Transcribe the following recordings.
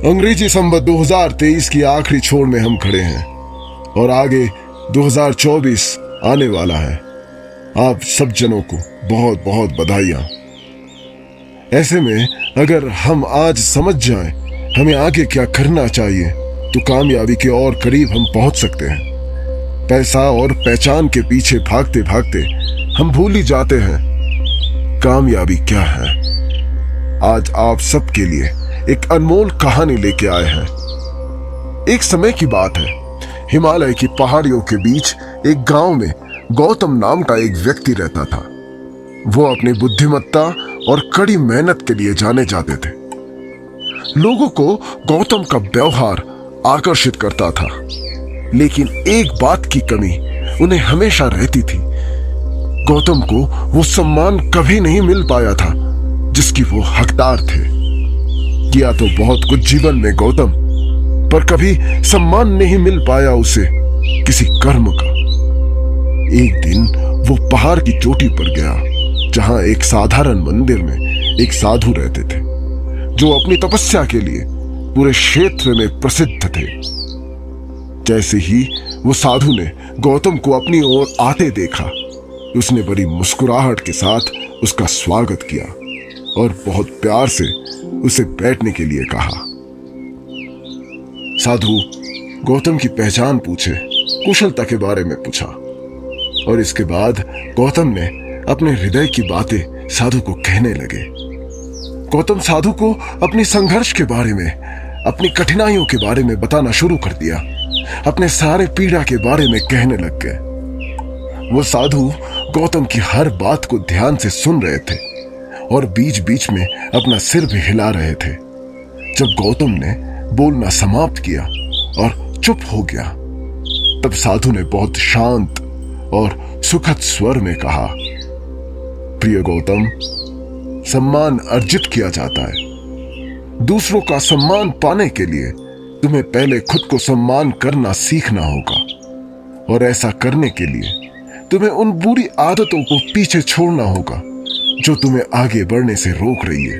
अंग्रेजी संवत 2023 की आखिरी छोर में हम खड़े हैं और आगे 2024 आने वाला है। आप सब जनों को बहुत बहुत बधाइयां। ऐसे में अगर हम आज समझ जाएं हमें आगे क्या करना चाहिए तो कामयाबी के और करीब हम पहुंच सकते हैं। पैसा और पहचान के पीछे भागते भागते हम भूल ही जाते हैं कामयाबी क्या है। आज आप सबके लिए एक अनमोल कहानी लेके आए हैं। एक समय की बात है, हिमालय की पहाड़ियों के बीच एक गांव में गौतम नाम का एक व्यक्ति रहता था। वो अपनी बुद्धिमत्ता और कड़ी मेहनत के लिए जाने जाते थे। लोगों को गौतम का व्यवहार आकर्षित करता था, लेकिन एक बात की कमी उन्हें हमेशा रहती थी। गौतम को वो सम्मान कभी नहीं मिल पाया था जिसकी वो हकदार थे। किया तो बहुत कुछ जीवन में गौतम, पर कभी सम्मान नहीं मिल पाया उसे किसी कर्म का। एक दिन वो पहाड़ की चोटी पर गया जहां एक साधारण मंदिर में एक साधु रहते थे जो अपनी तपस्या के लिए पूरे क्षेत्र में प्रसिद्ध थे। जैसे ही वो साधु ने गौतम को अपनी ओर आते देखा, उसने बड़ी मुस्कुराहट के साथ उसका स्वागत किया और बहुत प्यार से उसे बैठने के लिए कहा। साधु गौतम की पहचान पूछे, कुशलता के बारे में पूछा और इसके बाद गौतम ने अपने हृदय की बातें साधु को कहने लगे। गौतम साधु को अपनी संघर्ष के बारे में, अपनी कठिनाइयों के बारे में बताना शुरू कर दिया। अपने सारे पीड़ा के बारे में कहने लग गए। वो साधु गौतम की हर बात को ध्यान से सुन रहे थे और बीच बीच में अपना सिर भी हिला रहे थे। जब गौतम ने बोलना समाप्त किया और चुप हो गया, तब साधु ने बहुत शांत और सुखद स्वर में कहा, प्रिय गौतम, सम्मान अर्जित किया जाता है। दूसरों का सम्मान पाने के लिए तुम्हें पहले खुद को सम्मान करना सीखना होगा और ऐसा करने के लिए तुम्हें उन बुरी आदतों को पीछे छोड़ना होगा जो तुम्हें आगे बढ़ने से रोक रही है।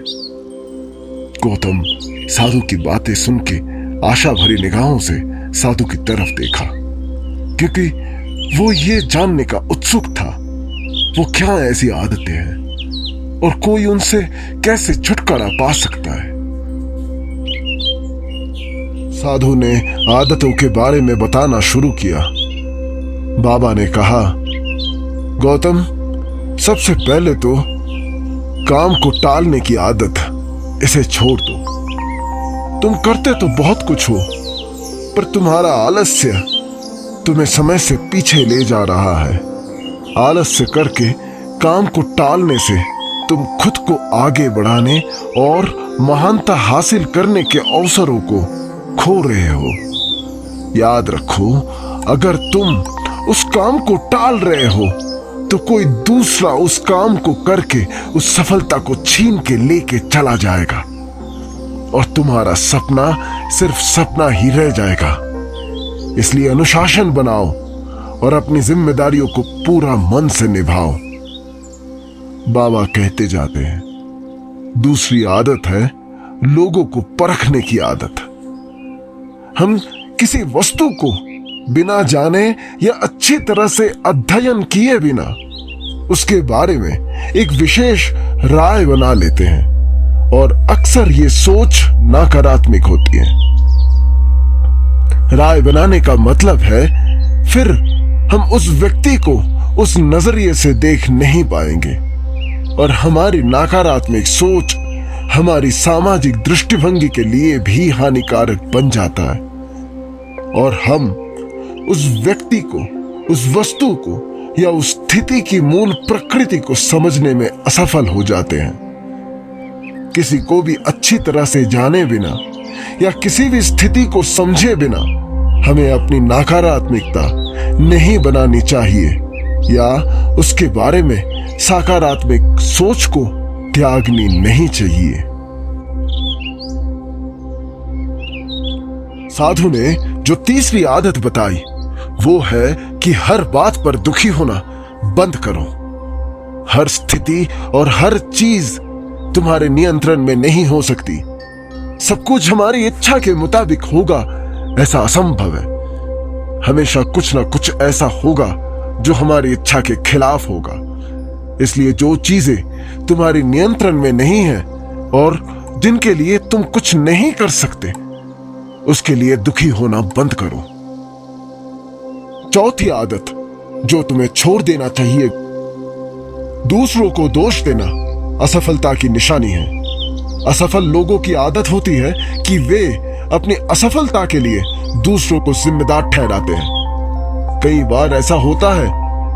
गौतम साधु की बातें सुन के आशा भरी निगाहों से साधु की तरफ देखा, क्योंकि वो ये जानने का उत्सुक था वो क्या ऐसी आदतें हैं और कोई उनसे कैसे छुटकारा पा सकता है। साधु ने आदतों के बारे में बताना शुरू किया। बाबा ने कहा, गौतम, सबसे पहले तो काम को टालने की आदत, इसे छोड़ दो। तुम करते तो बहुत कुछ हो, पर तुम्हारा आलस्य तुम्हें समय से पीछे ले जा रहा है। आलस्य करके काम को टालने से तुम खुद को आगे बढ़ाने और महानता हासिल करने के अवसरों को खो रहे हो। याद रखो, अगर तुम उस काम को टाल रहे हो तो कोई दूसरा उस काम को करके उस सफलता को छीन के लेके चला जाएगा और तुम्हारा सपना सिर्फ सपना ही रह जाएगा। इसलिए अनुशासन बनाओ और अपनी जिम्मेदारियों को पूरा मन से निभाओ। बाबा कहते जाते हैं, दूसरी आदत है लोगों को परखने की आदत। हम किसी वस्तु को बिना जाने या अच्छी तरह से अध्ययन किए बिना उसके बारे में एक विशेष राय बना लेते हैं और अक्सर ये सोच नकारात्मक होती है। राय बनाने का मतलब है फिर हम उस व्यक्ति को उस नजरिए से देख नहीं पाएंगे और हमारी नकारात्मक सोच हमारी सामाजिक दृष्टिभंगी के लिए भी हानिकारक बन जाता है और हम उस व्यक्ति को, उस वस्तु को या उस स्थिति की मूल प्रकृति को समझने में असफल हो जाते हैं। किसी को भी अच्छी तरह से जाने बिना या किसी भी स्थिति को समझे बिना हमें अपनी नकारात्मकता नहीं बनानी चाहिए या उसके बारे में सकारात्मक सोच को त्यागनी नहीं चाहिए। साधु ने जो तीसरी आदत बताई वो है कि हर बात पर दुखी होना बंद करो। हर स्थिति और हर चीज तुम्हारे नियंत्रण में नहीं हो सकती। सब कुछ हमारी इच्छा के मुताबिक होगा ऐसा असंभव है। हमेशा कुछ ना कुछ ऐसा होगा जो हमारी इच्छा के खिलाफ होगा। इसलिए जो चीजें तुम्हारे नियंत्रण में नहीं है और जिनके लिए तुम कुछ नहीं कर सकते, उसके लिए दुखी होना बंद करो। चौथी आदत जो तुम्हें छोड़ देना चाहिए, दूसरों को दोष देना असफलता की निशानी है। असफल लोगों की आदत होती है कि वे अपनी असफलता के लिए दूसरों को जिम्मेदार ठहराते हैं। कई बार ऐसा होता है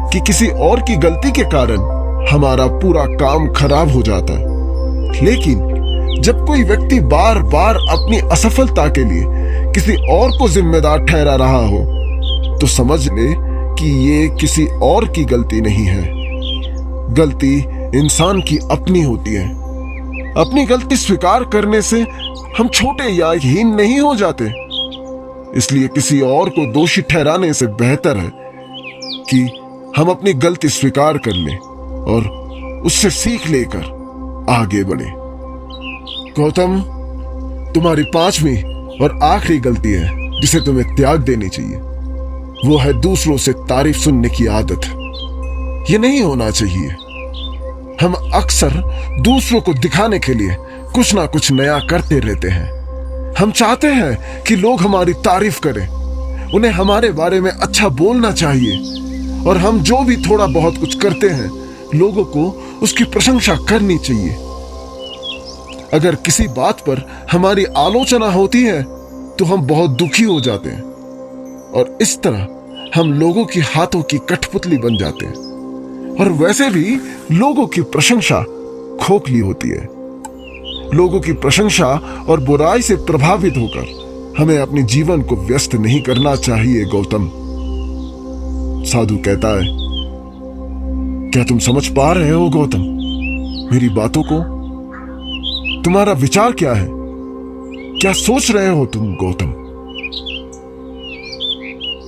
कि किसी और की गलती के कारण हमारा पूरा काम खराब हो जाता है। लेकिन जब कोई व्यक्ति बार बार अपनी असफलता के लिए किसी और को जिम्मेदार ठहरा रहा हो, तो समझ ले कि ये किसी और की गलती नहीं है। गलती इंसान की अपनी होती है। अपनी गलती स्वीकार करने से हम छोटे या हीन नहीं हो जाते। इसलिए किसी और को दोषी ठहराने से बेहतर है कि हम अपनी गलती स्वीकार कर लें और उससे सीख लेकर आगे बढ़े। गौतम, तुम्हारी पांचवी और आखिरी गलती है जिसे तुम्हें त्याग देनी चाहिए। वो है दूसरों से तारीफ सुनने की आदत। ये नहीं होना चाहिए। हम अक्सर दूसरों को दिखाने के लिए कुछ ना कुछ नया करते रहते हैं। हम चाहते हैं कि लोग हमारी तारीफ करें, उन्हें हमारे बारे में अच्छा बोलना चाहिए और हम जो भी थोड़ा बहुत कुछ करते हैं, लोगों को उसकी प्रशंसा करनी चाहिए। अगर किसी बात पर हमारी आलोचना होती है तो हम बहुत दुखी हो जाते हैं और इस तरह हम लोगों की हाथों की कठपुतली बन जाते हैं। और वैसे भी लोगों की प्रशंसा खोखली होती है। लोगों की प्रशंसा और बुराई से प्रभावित होकर हमें अपने जीवन को व्यस्त नहीं करना चाहिए। गौतम, साधु कहता है, क्या तुम समझ पा रहे हो गौतम मेरी बातों को? तुम्हारा विचार क्या है? क्या सोच रहे हो तुम गौतम?